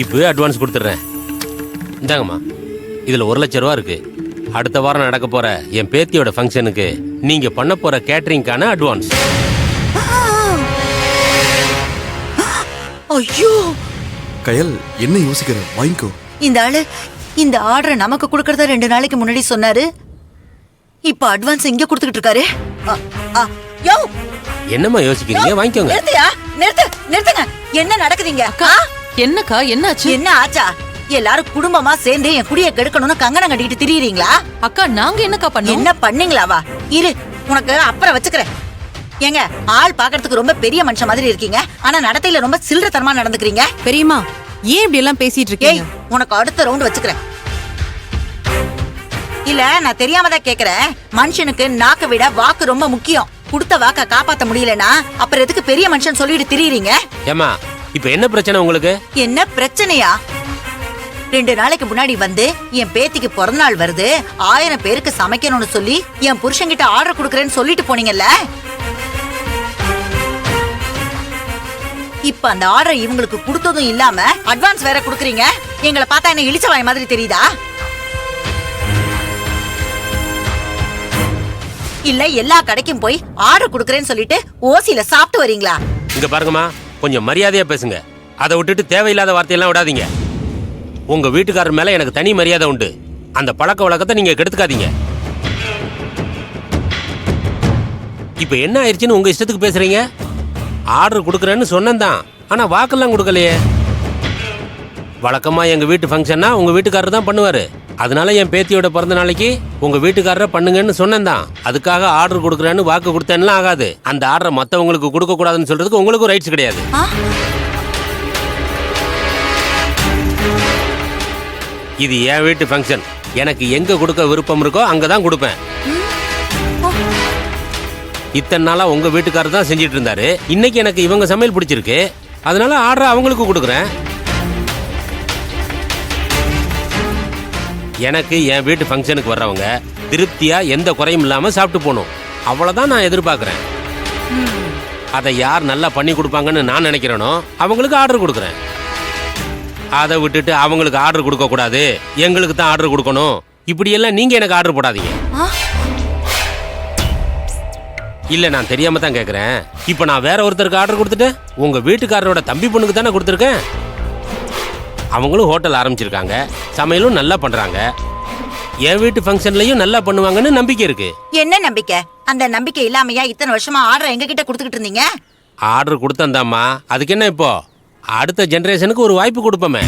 இப்போ அட்வான்ஸ் கொடுத்துட்றேன். இந்தாங்கம்மா, இதில் 1 லட்ச ரூபா இருக்கு. அடுத்த வாரம் நடக்க போற என் பேத்தியோட ஃபங்க்ஷனுக்கு நீங்க பண்ண போற கேட்டரிங்கான அட்வான்ஸ். ஐயோ கயல், என்ன யோசிக்கிற? வாங்கிக்கோ. இந்த ஆளு இந்த ஆர்டரை நமக்கு கொடுக்கறத 2 நாளைக்கு முன்னாடி சொன்னாரு. இப்ப அட்வான்ஸ் இங்க கொடுத்துக்கிட்டு இருக்காரு. யோ, என்னம்மா யோசிக்கிறீங்க? வாங்கிக்கோங்க. நிறுத்துங்க. என்ன நடக்குதுங்க? என்னக்கா, என்னாச்சு? என்ன ஆச்சா? எல்லாரும் குடும்பமா சேர்ந்து என் குடியை கெடுக்கணும்னு கங்கணம் கட்டிட்டு திரியுறீங்களா? அக்கா, நாங்க என்னக்கா பண்ணோம்? என்ன பண்ணீங்களாவா? இரு, உனக்கு அப்புறம் வச்சுக்கிறேன். ஏங்க, ஆள் பாக்குறதுக்கு ரொம்ப பெரிய மனுஷன் மாதிரி இருக்கீங்க, ஆனா நடத்தையில ரொம்ப சில்லறத்தனமா நடந்துக்கிறீங்க. பெரியம்மா, ஏன் இப்படி எல்லாம் பேசிட்டு இருக்கீங்க? உனக்கு அடுத்த ரவுண்ட் வச்சுக்கிறேன். இல்ல, நான் தெரியாம தான் கேக்குறேன். மனுஷனுக்கு நாக்க விட வாக்கு ரொம்ப முக்கியம். கொடுத்த வாக்க காப்பாத்த முடியலனா அப்புறம் எதுக்கு பெரிய மனுஷன் சொல்லிட்டு திரியுறீங்க? ஏமா, இப்ப என்ன பிரச்சனை உங்களுக்கு? என்ன பிரச்சனையா? 2 நாளைக்கு முன்னாடி வந்து என் பேத்திக்கு பிறந்த நாள் வருது, 1000 பேருக்கு சமைக்கணும்னு சொல்லி என் புருஷன்கிட்ட ஆர்டர் கொடுக்கறேன்னு சொல்லிட்டு போனீங்கல்ல. இப்ப அந்த ஆர்டர் இவங்களுக்கு கொடுத்ததும் இல்லாம அட்வான்ஸ் வேற கொடுக்கறீங்க. எங்களை பார்த்தா என்ன இளிச்சவாய் மாதிரி தெரியுதா? இல்ல எல்லா கடைக்கும் போய் ஆர்டர் கொடுக்கறேன்னு சொல்லிட்டு ஓசியில சாப்பிட்டு வரீங்களா? இங்க பாருங்கம்மா, கொஞ்சம் மரியாதையா பேசுங்க. அதை விட்டுட்டு தேவையில்லாத வார்த்தையெல்லாம் விடாதீங்க. உங்க வீட்டுக்காரர் மேல எனக்கு தனி மரியாதை உண்டு. அந்த பழக்க வழக்கத்தை நீங்க கெடுத்துக்காதீங்க. இப்ப என்ன ஆயிடுச்சுன்னு உங்க இஷ்டத்துக்கு பேசுறீங்க? ஆர்டர் கொடுக்கறேன்னு சொன்னேன்தான், ஆனா வாக்கெல்லாம் கொடுக்கலையே. வழக்கமா எங்க வீட்டு ஃபங்க்ஷன்னா உங்க வீட்டுக்காரர் தான் பண்ணுவாரு. அதனால என் பேத்தியோட பிறந்த நாளைக்கு உங்க வீட்டுக்காரரை பண்ணுங்கன்னு சொன்னேன்தான். அதுக்காக ஆர்டர் கொடுக்கறேன்னு வாக்கு கொடுத்தேன்லாம் ஆகாது. அந்த ஆர்டரை மத்தவங்களுக்கு கொடுக்க கூடாதுன்னு சொல்றதுக்கு உங்களுக்கும் ரைட்ஸ் கிடையாது. இது என் வீட்டு ஃபங்க்ஷன். எனக்கு எங்க கொடுக்க விருப்பம் இருக்கோ அங்கதான் கொடுப்பேன். இத்தனை நாளா உங்க வீட்டுக்காரர் தான் செஞ்சிட்டு இருந்தாரு. இன்னைக்கு எனக்கு இவங்க சமையல் பிடிச்சிருக்கு, அதனால ஆர்டர் அவங்களுக்கு கொடுக்குறேன். எனக்கு என் வீட்டு ஃபங்க்ஷனுக்கு வர்றவங்க திருப்தியா எந்த குறையும் இல்லாம சாப்பிட்டு போகணும். அவ்வளவுதான் நான் எதிர்பார்க்கிறேன். அதை யார் நல்லா பண்ணி கொடுப்பாங்கன்னு நான் நினைக்கிறேனோ அவங்களுக்கு ஆர்டர் கொடுக்குறேன். அதை விட்டுட்டு அவங்களுக்கு ஆர்டர் கொடுக்க கூடாது, எங்களுக்கு தான் ஆர்டர் கொடுக்கணும், இப்படி எல்லாம் நீங்க எனக்கு ஆர்டர் போடாதீங்க. இல்ல, நான் தெரியாம தான் கேக்குறேன். இப்ப நான் வேற ஒருத்தருக்கு ஆர்டர் கொடுத்துட்டு உங்க வீட்டுக்காரரோட தம்பி பொண்ணுக்கு தானே கொடுத்துருக்கேன். அவங்களும் ஹோட்டல் ஆரம்பிச்சிருக்காங்க, சமையலும் நல்லா பண்றாங்க. என் வீட்டு ஃபங்க்ஷன்லயும் நல்லா பண்ணுவாங்கன்னு நம்பிக்கை இருக்கு. என்ன நம்பிக்கை? அந்த நம்பிக்கை இல்லாமையா இத்தனை வருஷமா ஆர்டர் எங்க கிட்ட கொடுத்துக்கிட்டு இருந்தீங்க? ஆர்டர் கொடுத்தந்தாம்மா, அதுக்கு என்ன இப்போ? அடுத்த ஜெனரேஷனுக்கு ஒரு வாய்ப்பு கொடுப்போமே.